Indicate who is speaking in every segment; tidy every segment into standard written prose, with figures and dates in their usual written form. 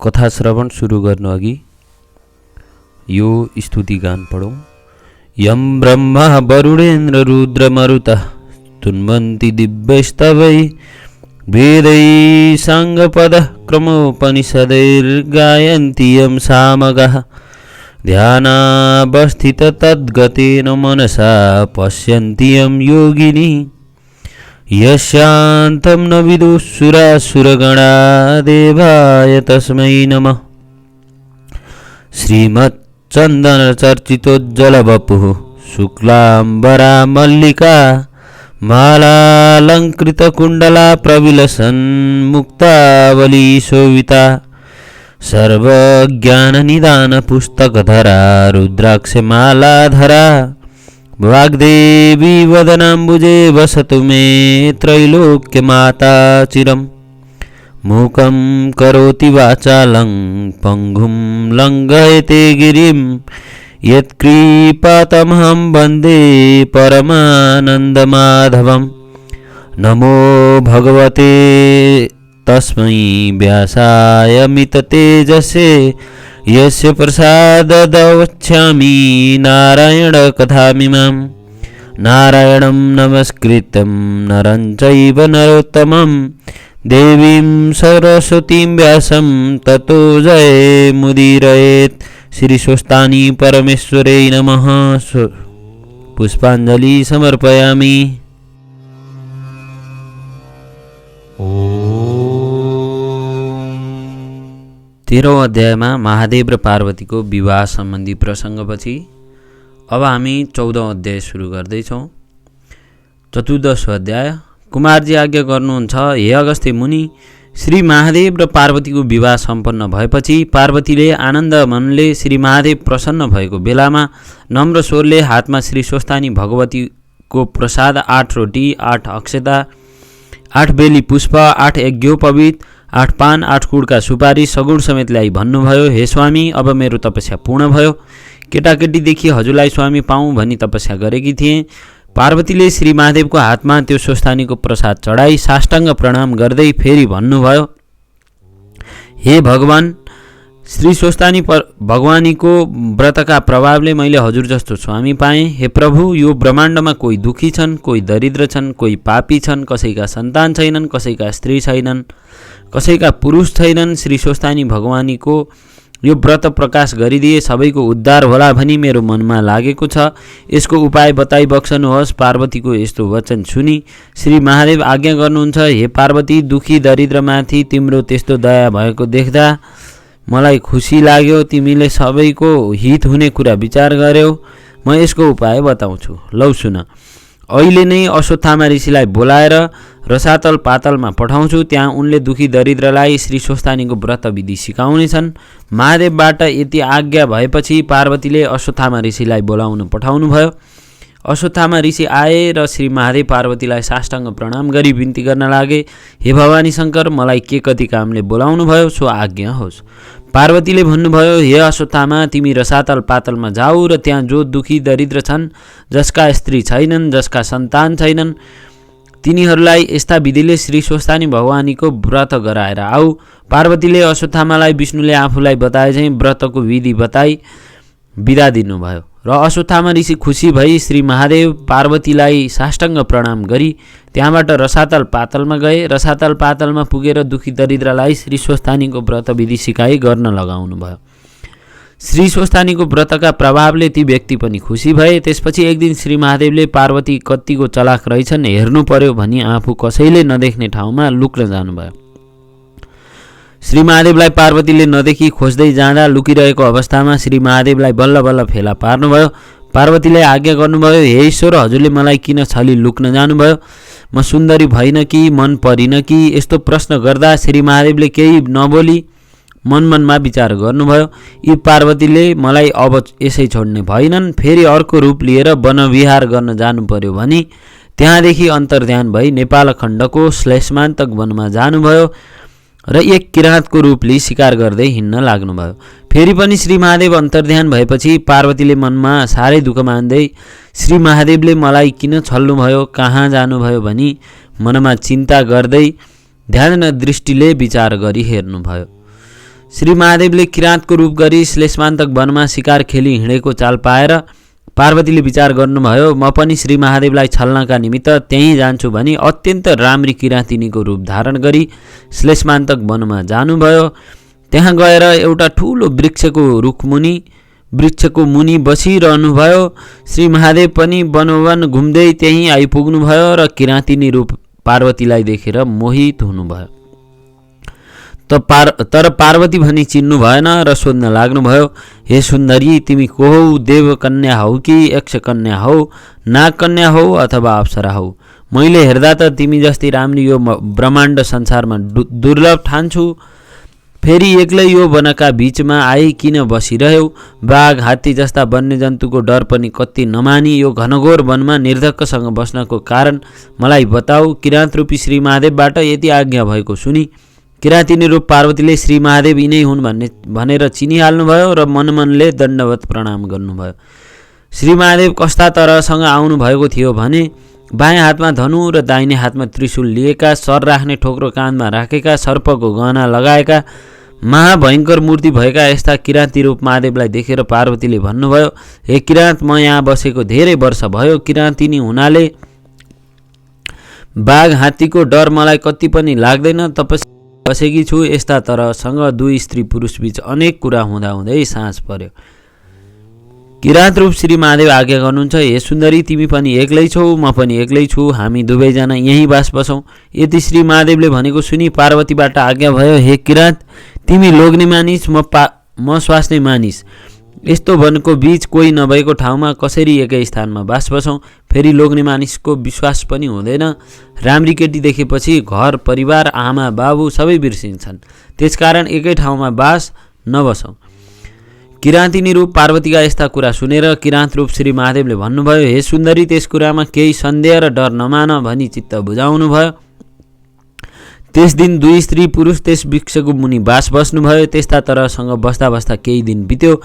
Speaker 1: कथा श्रवण सुरु गर्नु अघि यो स्तुति गान पढौं। यम ब्रह्मा वरुणेन्द्र रुद्र मरुतः तुन्वन्ति दिव्यस्तवै वेदै साङ्गपदः क्रमोपनिषदैर्गायन्ति यं सामगः ध्यानावस्थित तद्गतेन मनसा पश्यन्ति यं योगिनी यस्यान्तं न विदुःसुरासुरगणा देवाय तस्मै नमः। श्रीमच्चन्दनचर्चितोज्ज्वलवपुः शुक्लाम्बरा मल्लिका मालालङ्कृतकुण्डला प्रविलसन्मुक्तावली शोभिता सर्वज्ञाननिदानपुस्तकधरा रुद्राक्षमालाधरा वाग्देवी वदनाम्बुजे वसतु मे त्रैलोक्यमाता चिरम्। मूकं करोति वाचालं पङ्गुं लङ्घयते गिरिं यत्कृपातमहं वन्दे परमानन्दमाधवम्। नमो भगवते तस्मै व्यासाय मिततेजसे यस्य प्रसाददवक्ष्यामि नारायणकथामिमाम्। नारायणं नमस्कृत्यं नरं चैव नरोत्तमं देवीं सरस्वतीं व्यासं ततो जयमुदीरयेत्। श्रीस्वस्तानि परमेश्वरे नमः। पुष्पाञ्जलि समर्पयामि। 13औं अध्यायमा महादेव र पार्वतीको विवाह सम्बन्धी प्रसङ्गपछि अब हामी 14औं अध्याय सुरु गर्दैछौँ। चतुर्दश अध्याय। कुमारजी आज्ञा गर्नुहुन्छ, हे अगस्त्य मुनि, श्री महादेव र पार्वतीको विवाह सम्पन्न भएपछि पार्वतीले आनन्द मनले श्री महादेव प्रसन्न भएको बेलामा नम्र स्वरले हातमा श्री स्वस्थानी भगवतीको प्रसाद 8 रोटी 8 अक्षता 8 बेली पुष्प 8 यज्ञोपवीत 8 पान 8 कुडका सुपारी सगुण समेत ल्याई भन्नुभयो, हे स्वामी, अब मेरो तपस्या पूर्ण भयो। केटाकेटीदेखि हजुरलाई स्वामी पाऊँ भनी तपस्या गरेकी थिएँ। पार्वतीले श्री महादेवको हातमा त्यो स्वस्थानीको प्रसाद चढाई साष्टाङ्ग प्रणाम गर्दै फेरि भन्नुभयो, हे भगवान, श्री स्वस्थानी भगवानीको व्रतका प्रभावले मैले हजुर जस्तो स्वामी पाएँ। हे प्रभु, यो ब्रह्माण्डमा कोही दुखी छन्, कोही दरिद्र छन्, कोही पापी छन्, कसैका सन्तान छैनन्, कसैका स्त्री छैनन्, कसैका पुरुष छैनन्। श्री स्वस्थानी भगवानीको यो व्रत प्रकाश गरिदिए सबैको उद्धार होला भनी मेरो मनमा लागेको छ। यसको उपाय बताई बक्सनुहोस्। पार्वतीको यस्तो वचन सुनि श्री महादेव आज्ञा गर्नुहुन्छ, हे पार्वती, दुखी दरिद्रमाथि तिम्रो त्यस्तो दया भएको देख्दा मलाई खुसी लाग्यो। तिमीले सबैको हित हुने कुरा विचार गर्यौ। म यसको उपाय बताउँछु, लौ सुन। अहिले नै अश्वत्थामा ऋषिलाई बोलाएर रसातल पातलमा पठाउँछु। त्यहाँ उनले दुखी दरिद्रलाई श्री स्वस्थानीको व्रत विधि सिकाउनेछन्। महादेवबाट यति आज्ञा भएपछि पार्वतीले अश्वत्थामा ऋषिलाई बोलाउन पठाउनु भयो। अश्वत्थामा ऋषि आए र श्री महादेव पार्वतीलाई साष्टाङ्ग प्रणाम गरी बिन्ती गर्न लागे, हे भवानी शङ्कर, मलाई के कति कामले बोलाउनु भयो, सो आज्ञा होस्। पार्वतीले भन्नुभयो, हे अश्वत्थामा, तिमी रसातल पातलमा जाऊ र त्यहाँ जो दुखी दरिद्र छन्, जसका स्त्री छैनन्, जसका सन्तान छैनन्, तिनीहरूलाई यस्ता विधिले श्री स्वस्थानी भगवानीको व्रत गराएर आऊ। पार्वतीले अश्वत्थामालाई विष्णुले आफूलाई बताए चाहिँ व्रतको विधि बताई बिदा दिनुभयो र अश्वत्थामा ऋषि खुसी भई श्री महादेव पार्वतीलाई साष्टाङ्ग प्रणाम गरी त्यहाँबाट रसातल पातलमा गए। रसातल पातलमा पुगेर दुखी दरिद्रलाई श्री स्वस्थानीको व्रत विधि सिकाई गर्न लगाउनु भयो। श्री स्वस्थानीको व्रतका प्रभावले ती व्यक्ति पनि खुसी भए। त्यसपछि एक दिन श्री महादेवले पार्वती कतिको चलाक रहेछन् हेर्नु पर्यो भनी आफू कसैले नदेख्ने ठाउँमा लुक्न जानुभयो। श्री महादेवलाई पार्वतीले नदेखी खोज्दै जाँदा लुकिरहेको अवस्थामा श्री महादेवलाई बल्ल बल्ल फेला पार्नुभयो। पार्वतीलाई आज्ञा गर्नुभयो, हे ईश्वर, हजुरले मलाई किन छली लुक्न जानुभयो? म सुन्दरी भइन कि मन परिन कि? यस्तो प्रश्न गर्दा श्री महादेवले केही नबोली मनमनमा विचार गर्नुभयो। यी पार्वतीले मलाई अब यसै छोड्ने भएनन्, फेरि अर्को रूप लिएर वनविहार गर्न जानु पर्यो भनी त्यहाँदेखि अन्तर्ध्यान भई नेपाल खण्डको श्लेषमान्तक वनमा जानुभयो र एक किराँतको रूप लिई शिकार गर्दै हिँड्न लाग्नुभयो। फेरि पनि श्री महादेव अन्तर्ध्यान भएपछि पार्वतीले मनमा साह्रै दुःख मान्दै श्री महादेवले मलाई किन छल्नुभयो, कहाँ जानुभयो भनी मनमा चिन्ता गर्दै ध्यान दृष्टिले विचार गरी हेर्नुभयो। श्री महादेवले किराँतको रूप गरी श्लेषमान्तक वनमा शिकार खेली हिँडेको चाल पाएर पार्वतीले विचार गर्नुभयो, म पनि श्री महादेवलाई छल्नका निमित्त त्यहीँ जान्छु भनी अत्यन्त राम्री किराँतिनीको रूप धारण गरी श्लेषमान्तक वनमा जानुभयो। त्यहाँ गएर एउटा ठुलो वृक्षको मुनि बसिरहनुभयो। श्री महादेव पनि वनवन घुम्दै त्यहीँ आइपुग्नुभयो र किराँतिनी रूप पार्वतीलाई देखेर मोहित हुनुभयो। तर पार्वती भनी चिन्नु भएन र सोध्न लाग्नुभयो, हे सुन्दरी, तिमी को हौ? देवकन्या हौ कि यक्षकन्या हौ, नागकन्या हौ अथवा अप्सरा हौ? मैले हेर्दा त तिमी जस्तै राम्री यो ब्रह्माण्ड संसारमा दुर्लभ ठान्छु। फेरि एक्लै यो वनका बीचमा आई किन बसिरह्यौ? बाघ, हात्ती जस्ता वन्यजन्तुको डर पनि कति नमानी यो घनघोर वनमा निर्धक्कसँग बस्नको कारण मलाई बताऊ। किराँत रूपी श्री महादेवबाट यति आज्ञा भएको सुनि किराँतिनी रूप पार्वतीले श्री महादेव यिनै हुन् भनेर चिनिहाल्नुभयो र मनमनले दण्डवत प्रणाम गर्नुभयो। श्री महादेव कस्ता तरहसँग आउनु भएको थियो भने बायाँ हातमा धनु र दाहिने हातमा त्रिशूल लिएका, सर राख्ने ठोक्रो काँधमा राखेका, सर्पको गहना लगाएका, महाभयङ्कर मूर्ति भएका यस्ता किराँती रूप महादेवलाई देखेर पार्वतीले भन्नुभयो, हे किराँत, म यहाँ बसेको धेरै वर्ष भयो। किराँतिनी हुनाले बाघ हात्तीको डर मलाई कति पनि लाग्दैन। तपस्या बसेकी छु। यस्ता तरसँग दुई स्त्री पुरुष बीच अनेक कुरा हुँदाहुँदै साँझ पर्यो। किराँत रूप श्री महादेव आज्ञा गर्नुहुन्छ, हे सुन्दरी, तिमी पनि एक्लै छौ, म पनि एक्लै छु, हामी दुवैजना यहीँ बास बसौँ। यति श्री महादेवले भनेको सुनि पार्वतीबाट आज्ञा भयो, हे किराँत, तिमी लोग्ने मानिस, म स्वास्ने मानिस, यस्तो वनको बीच कोही नभएको ठाउँमा कसरी एकै स्थानमा बास बसौँ? फेरि लोग्ने मानिसको विश्वास पनि हुँदैन। राम्री केटी देखेपछि घर परिवार, आमा बाबु सबै बिर्सिन्छन्। त्यसकारण एकै ठाउँमा बास नबसौँ। किराँतिनी रूप पार्वतीका यस्ता कुरा सुनेर किराँत रूप श्री महादेवले भन्नुभयो, हे सुन्दरी, त्यस कुरामा केही सन्देह र डर नमान भनी चित्त बुझाउनु भयो। त्यस दिन दुई स्त्री पुरुष त्यस वृक्षको मुनि बास बस्नुभयो। त्यस्ता तरहसँग बस्दा बस्दा केही दिन बित्यो।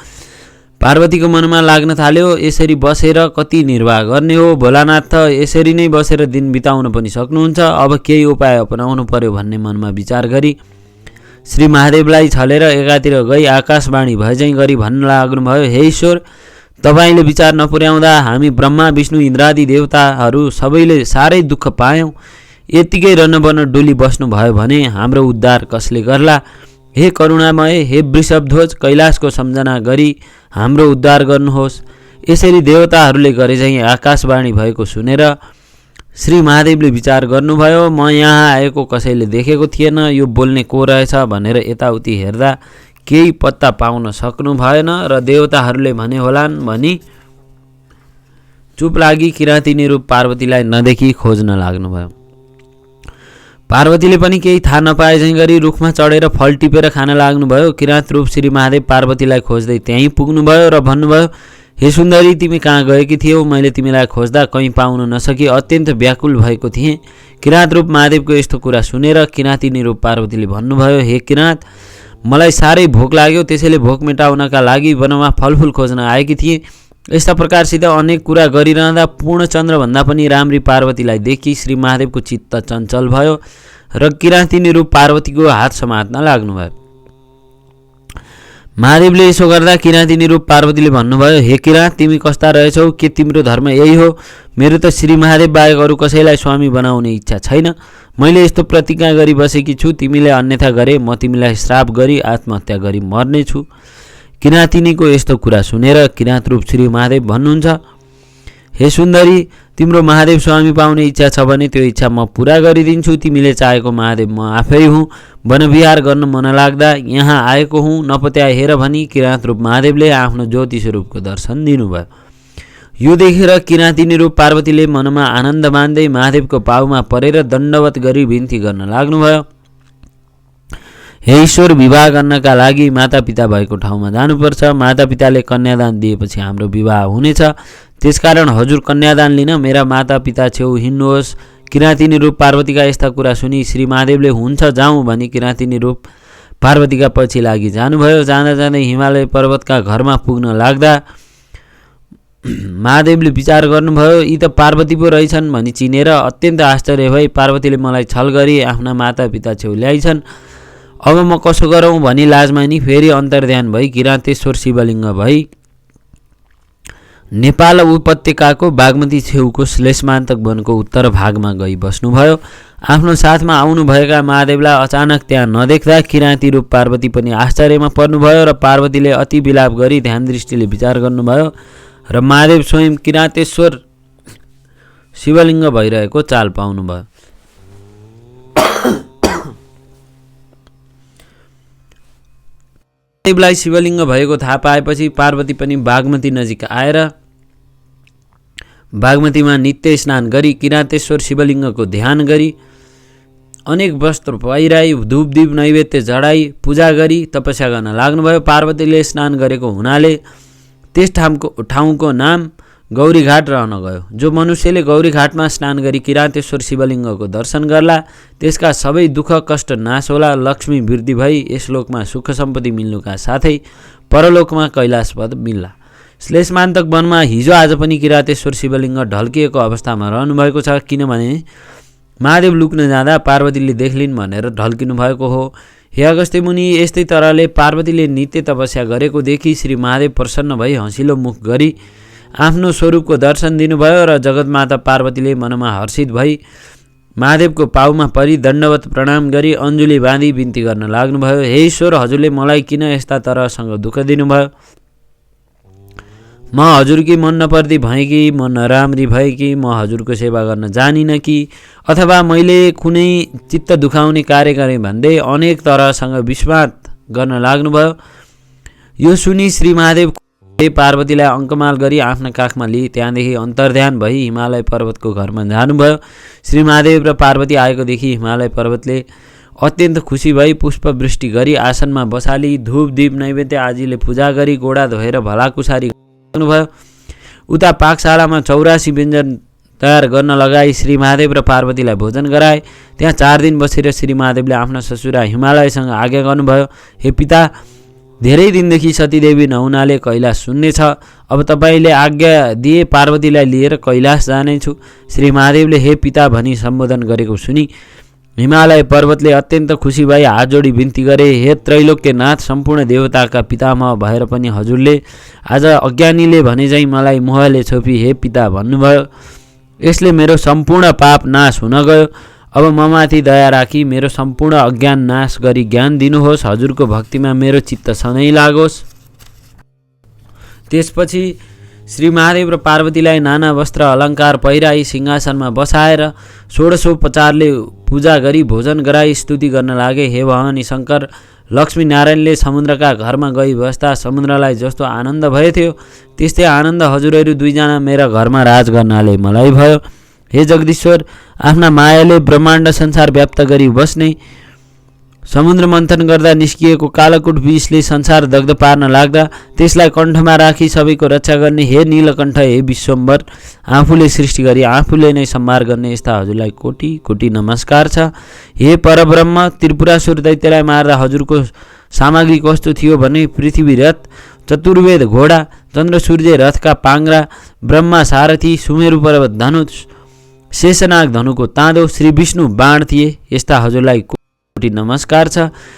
Speaker 1: पार्वतीको मनमा लाग्न थाल्यो, यसरी बसेर कति निर्वाह गर्ने हो? भोलानाथ त यसरी नै बसेर दिन बिताउन पनि सक्नुहुन्छ। अब केही उपाय अपनाउनु पर्यो भन्ने मनमा विचार गरी श्री महादेवलाई छलेर एकातिर गई आकाशवाणी भएझैँ गरी भन्न लाग्नुभयो, हे ईश्वर, तपाईँले विचार नपुर्याउँदा हामी ब्रह्मा विष्णु इन्द्रादि देवताहरू सबैले साह्रै दुःख पायौँ। यत्तिकै रनबन डुली बस्नुभयो भने हाम्रो उद्धार कसले गर्ला? हे करुणामय, हे वृषभध्वज, कैलाशको सम्झना गरी हाम्रो उद्धार गर्नुहोस्। यसरी देवताहरूले गरेझैँ आकाशवाणी भएको सुनेर श्री महादेवले विचार गर्नुभयो, म यहाँ आएको कसैले देखेको थिएन, यो बोल्ने को रहेछ भनेर यताउति हेर्दा केही पत्ता पाउन सक्नु भएन र देवताहरूले भने होलान् भनी चुप लागि किराँतिनी रूप पार्वतीलाई नदेखी खोज्न लाग्नुभयो। पार्वतीले पनि केही थाहा नपाए झैँ गरी रुखमा चढेर फल टिपेर खान लाग्नुभयो। किराँत रूप श्री महादेव पार्वतीलाई खोज्दै त्यहीँ पुग्नुभयो र भन्नुभयो, हे सुन्दरी, तिमी कहाँ गएकी थियौ? मैले तिमीलाई खोज्दा कहीँ पाउन नसकी अत्यन्त व्याकुल भएको थिएँ। किराँत रूप महादेवको यस्तो कुरा सुनेर किराँतिनी रूप पार्वतीले भन्नुभयो, हे किराँत, मलाई साह्रै भोक लाग्यो, त्यसैले भोक मेटाउनका लागि वनमा फलफुल खोज्न आएकी थिएँ। यस्ता प्रकारसित अनेक कुरा गरिरहँदा पूर्णचन्द्रभन्दा पनि राम्री पार्वतीलाई देखी श्री महादेवको चित्त चञ्चल भयो र किराँतिनी रूप पार्वतीको हात समात्न लाग्नुभयो। महादेवले यसो गर्दा किराँतिनी रूप पार्वतीले भन्नुभयो, हे किराँत, तिमी कस्ता रहेछौ? के तिम्रो धर्म यही हो? मेरो त श्री महादेव बाहेक अरू कसैलाई स्वामी बनाउने इच्छा छैन। मैले यस्तो प्रतिज्ञा गरी बसेकी छु, तिमीले अन्यथा गरे म तिमीलाई श्राप गरी आत्महत्या गरी मर्नेछु। किराँतिनीको यस्तो कुरा सुनेर किराँत रूप श्री महादेव भन्नुहुन्छ, हे सुन्दरी, तिम्रो महादेव स्वामी पाउने इच्छा छ भने त्यो इच्छा म पुरा गरिदिन्छु। तिमीले चाहेको महादेव म आफै हुँ। वनविहार गर्न मन लाग्दा यहाँ आएको हुँ, नपत्याए हेर भनी किराँत रूप महादेवले आफ्नो ज्योति स्वरूपको दर्शन दिनुभयो। यो देखेर किराँतिनी रूप पार्वतीले मनमा आनन्द मान्दै महादेवको पाउमा परेर दण्डवत गरी बिन्ती गर्न लाग्नुभयो, हे ईश्वर, विवाह गर्नका लागि मातापिता भएको ठाउँमा जानुपर्छ। मातापिताले कन्यादान दिएपछि हाम्रो विवाह हुनेछ। त्यसकारण हजुर कन्यादान लिन मेरा मातापिता छेउ हिँड्नुहोस्। किराँतिनी रूप पार्वतीका यस्ता कुरा सुनि श्री महादेवले हुन्छ जाउँ भनी किराँतिनी रूप पार्वतीका पछि लागि जानुभयो। जाँदा जाँदै हिमालय पर्वतका घरमा पुग्न लाग्दा महादेवले विचार गर्नुभयो, यी त पार्वती पो रहेछन् भनी चिनेर अत्यन्त आश्चर्य भई पार्वतीले मलाई छल गरी आफ्ना मातापिता छेउ ल्याइछन्। अब म कसो गरौँ भनी लाजमानी फेरि अन्तर्ध्यान भई किराँतेश्वर शिवलिङ्ग भई नेपाल उपत्यकाको बागमती छेउको श्लेषमान्तक वनको उत्तर भागमा गई बस्नुभयो। आफ्नो साथमा आउनुभएका महादेवलाई अचानक त्यहाँ नदेख्दा किराँती रूप पार्वती पनि आश्चर्यमा पर्नुभयो र पार्वतीले अति विलाप गरी ध्यान दृष्टिले विचार गर्नुभयो र महादेव स्वयं किराँतेश्वर शिवलिङ्ग भइरहेको चाल पाउनुभयो। महादेवलाई शिवलिङ्ग भएको थाहा पाएपछि पार्वती पनि बागमती नजिक आएर बागमतीमा नित्य स्नान गरी किराँतेश्वर शिवलिङ्गको ध्यान गरी अनेक वस्त्र पहिराई धूपदीप नैवेद्य चढाई पूजा गरी तपस्या गर्न लाग्नुभयो। पार्वतीले स्नान गरेको हुनाले त्यस ठाउँको नाम गौरीघाट रहन गयो। जो मनुष्यले गौरीघाटमा स्नान गरी किराँतेश्वर शिवलिङ्गको दर्शन गर्ला त्यसका सबै दुःख कष्ट नाश होला, लक्ष्मी वृद्धि भई यस लोकमा सुख सम्पत्ति मिल्नुका साथै परलोकमा कैलाश पद मिल्ला। श्लेषमान्तक वनमा हिजो आज पनि किराँतेश्वर शिवलिङ्ग ढल्किएको अवस्थामा रहनुभएको छ, किनभने महादेव लुक्न जाँदा पार्वतीले देखलिन् भनेर ढल्किनु भएको हो। हे अगस्त्य मुनि, यस्तै तरहले पार्वतीले नित्य तपस्या गरेको देखि श्री महादेव प्रसन्न भई हँसिलो मुख गरी आफ्नो स्वरूपको दर्शन दिनुभयो र जगतमाता पार्वतीले मनमा हर्षित भई महादेवको पाउमा परि दण्डवत प्रणाम गरी अञ्जुली बाँधी बिन्ती गर्न लाग्नुभयो। हे ईश्वर, हजुरले मलाई किन यस्ता तरहसँग दुःख दिनुभयो? म हजुरकी मन नपर्दी भएँ कि म नराम्री भएँ कि म हजुरको सेवा गर्न जानिनँ कि अथवा मैले कुनै चित्त दुखाउने कार्य गरेँ भन्दै अनेक तरहसँग विस्मात गर्न लाग्नुभयो। यो सुनि श्री महादेव पार्वतीलाई अङ्कमाल गरी आफ्ना काखमा लिई त्यहाँदेखि अन्तर्ध्यान भई हिमालय पर्वतको घरमा जानुभयो। श्री महादेव र पार्वती आएको देखि हिमालय पर्वतले अत्यन्त खुसी भई पुष्पवृष्टि गरी आसनमा बसाली धूप दीप नैवेद्य आदिले पूजा गरी गोडा धोएर भलाकुसारी गर्नुभयो। उता पाकशालामा 84 व्यञ्जन तयार गर्न लगाई श्री महादेव र पार्वतीलाई भोजन गराए। त्यहाँ 4 दिन बसेर श्री महादेवले आफ्ना ससुरा हिमालयसँग आज्ञा गर्नुभयो। हे पिता, धेरै दिनदेखि सतीदेवी नहुनाले कैलाश शून्य छ। अब तपाईँले आज्ञा दिए पार्वतीलाई लिएर कैलाश जानेछु। श्री महादेवले हे पिता भनी सम्बोधन गरेको सुनि हिमालय पर्वतले अत्यन्त खुसी भई हात जोडी बिन्ती गरे। हे त्रैलोक्यनाथ, सम्पूर्ण देवताका पितामह भएर पनि हजुरले आज अज्ञानीले भने चाहिँ मलाई मोहले छोपी हे पिता भन्नुभयो। यसले मेरो सम्पूर्ण पाप नाश हुन गयो। अब ममाथि दया राखी मेरो सम्पूर्ण अज्ञान नाश गरी ज्ञान दिनुहोस्। हजुरको भक्तिमा मेरो चित्त सधैँ लागोस्। त्यसपछि श्री महादेव र पार्वतीलाई नाना वस्त्र अलङ्कार पहिराई सिंहासनमा बसाएर षोडशोपचारले पूजा गरी भोजन गराई स्तुति गर्न लागे। हे भवानी शङ्कर, लक्ष्मी नारायणले समुद्रका घरमा गई बस्दा समुद्रलाई जस्तो आनन्द भएथ्यो त्यस्तै आनन्द हजुरहरू दुईजना मेरा घरमा राज गर्नाले मलाई भयो। हे जगदीश्वर, आफ्ना मायाले ब्रह्माण्ड संसार व्याप्त गरी बस्ने समुद्र मन्थन गर्दा निस्किएको कालकुट विषले संसार दग्ध पार्न लाग्दा त्यसलाई कण्ठमा राखी सबैको रक्षा गर्ने हे नीलकण्ठ, हे विश्वम्भर, आफूले सृष्टि गरी आफूले नै संहार गर्ने यस्ता हजुरलाई कोटी कोटी नमस्कार छ। हे परब्रह्म, त्रिपुरासुर दैत्यलाई मार्दा हजुरको सामग्री कस्तो थियो भने पृथ्वी रथ, चतुर्वेद घोडा, चन्द्र सूर्य रथका पाङ्ग्रा, ब्रह्मा सारथी, सुमेरु पर्वत धनुष, शेषनाग धनुको ताँदो, श्री विष्णु बाण थिए। यस्ता हजुरलाई कोटी नमस्कार छ।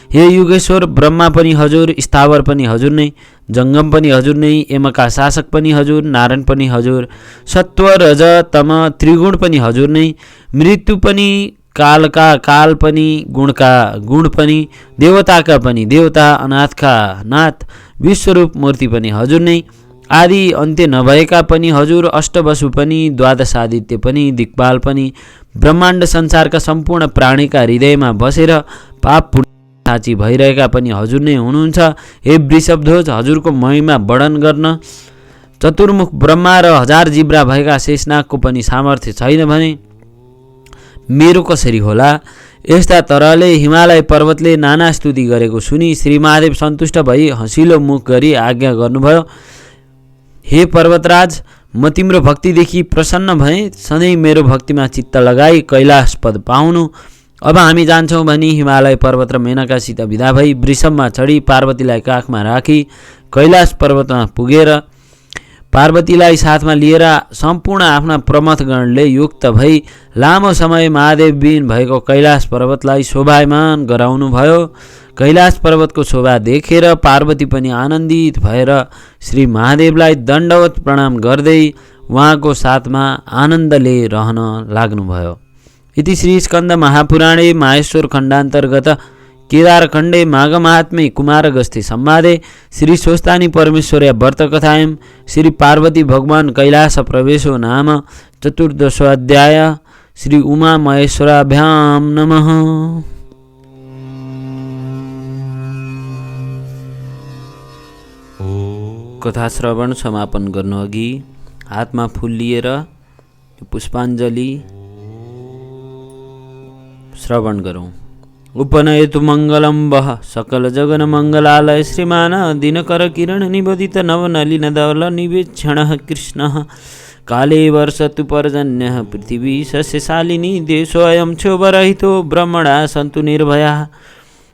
Speaker 1: हे युगेश्वर, ब्रह्मा पनि हजुर, स्थावर पनि हजुर नै, जङ्गम पनि हजुर नै, यमका शासक पनि हजुर, नारायण पनि हजुर, सत्व रज तम त्रिगुण पनि हजुर नै, मृत्यु पनि, कालका काल पनि, गुणका गुण पनि, देवताका पनि देवता, अनाथका नाथ, विश्वरूप मूर्ति पनि हजुर नै, आदि अन्त्य नभएका पनि हजुर, अष्टवसु पनि, द्वादशादित्य पनि, दिक्पाल पनि, ब्रह्माण्ड संसारका सम्पूर्ण प्राणीका हृदयमा बसेर पाप पुण्य साँची भइरहेका पनि हजुर नै हुनुहुन्छ। हे वृषभध्वज, हजुरको महिमा वर्णन गर्न चतुर्मुख ब्रह्मा र 1000 जिब्रा भएका शेषनागको पनि सामर्थ्य छैन भने मेरो कसरी होला? यस्ता तरहले हिमालय पर्वतले नाना स्तुति गरेको सुनि श्री महादेव सन्तुष्ट भई हँसिलो मुख गरी आज्ञा गर्नुभयो। हे पर्वतराज, म तिम्रो भक्तिदेखि प्रसन्न भएँ। सधैँ मेरो भक्तिमा चित्त लगाई कैलाश पद पाउनु। अब हामी जान्छौँ भनी हिमालय पर्वत र मेनकासित विदा भई वृषभमा चढी पार्वतीलाई काखमा राखी कैलाश पर्वतमा पुगेर पार्वतीलाई साथमा लिएर सम्पूर्ण आफ्ना प्रमथगणले युक्त भई लामो समय महादेव बिन भएको कैलाश पर्वतलाई शोभायमान गराउनुभयो। कैलाश पर्वतको शोभा देखेर पार्वती पनि आनन्दित भएर श्री महादेवलाई दण्डवत प्रणाम गर्दै उहाँको साथमा आनन्दले रहन लाग्नुभयो। इति श्री स्कन्द महापुराणे माहेश्वर खण्डान्तर्गत केदारखण्डे माघमाहात्म्ये कुमारगस्ती संवादे श्री स्वस्तानी परमेश्वर्या व्रतकथायां श्री पार्वती भगवान कैलास प्रवेशो नाम चतुर्दशोऽध्याय। श्री उमा महेश्वराभ्यां नमः। कथा श्रवण समापन गर्नु अघि हातमा फूल लिएर पुष्पाञ्जली श्रवण गरौँ। उपनयतु मङ्गलं वः सकल जगन मङ्गलालय श्रीमान दिनकर किरण निबोधित नवनलिन दल निवेक्षणः कृष्णः काले वर्षतु पर्जन्यः पृथिवी सस्यशालिनी देशोऽयं क्षोभरहितो ब्रह्मणा सन्तु निर्भयाः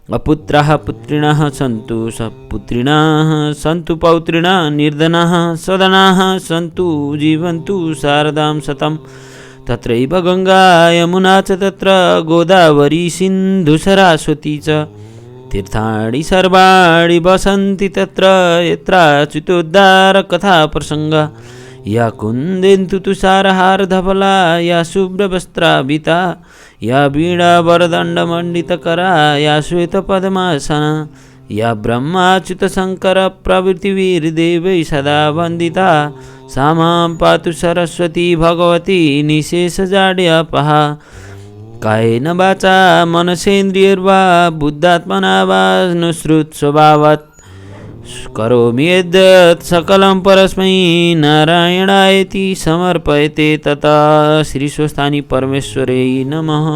Speaker 1: अपुत्राः पुत्रिणः सन्तु सपुत्रिणः सन्तु पौत्रिणः निर्धनाः सदनाः सन्तु जीवन्तु शारदां शतम् तत्रैव गंगा यमुना च तत्र गोदावरी सिन्धु सरस्वती च तीर्थाणि सर्वाणि वसन्ति तत्र यत्राच्युतोद्धार कथा प्रसंग या कुन्देन्दु तुषारहारधवला या शुभ्रवस्त्राभिता या वीणा वरदण्डमण्डितकरा या श्वेतपद्मासना या ब्रह्माच्युत शंकर प्रभृतिवीर्देवै सदा वन्दिता सा मां पातु सरस्वती भगवती निशेषजाड्यपहा कायेन वाचा मनसेन्द्रियैर्वा बुद्धात्मना वा नुसृत्स्वभावात् करोमि यद्यत् सकलं परस्मै नारायणायेति समर्पयते तथा। श्री स्वस्तानी परमेश्वरै नमः।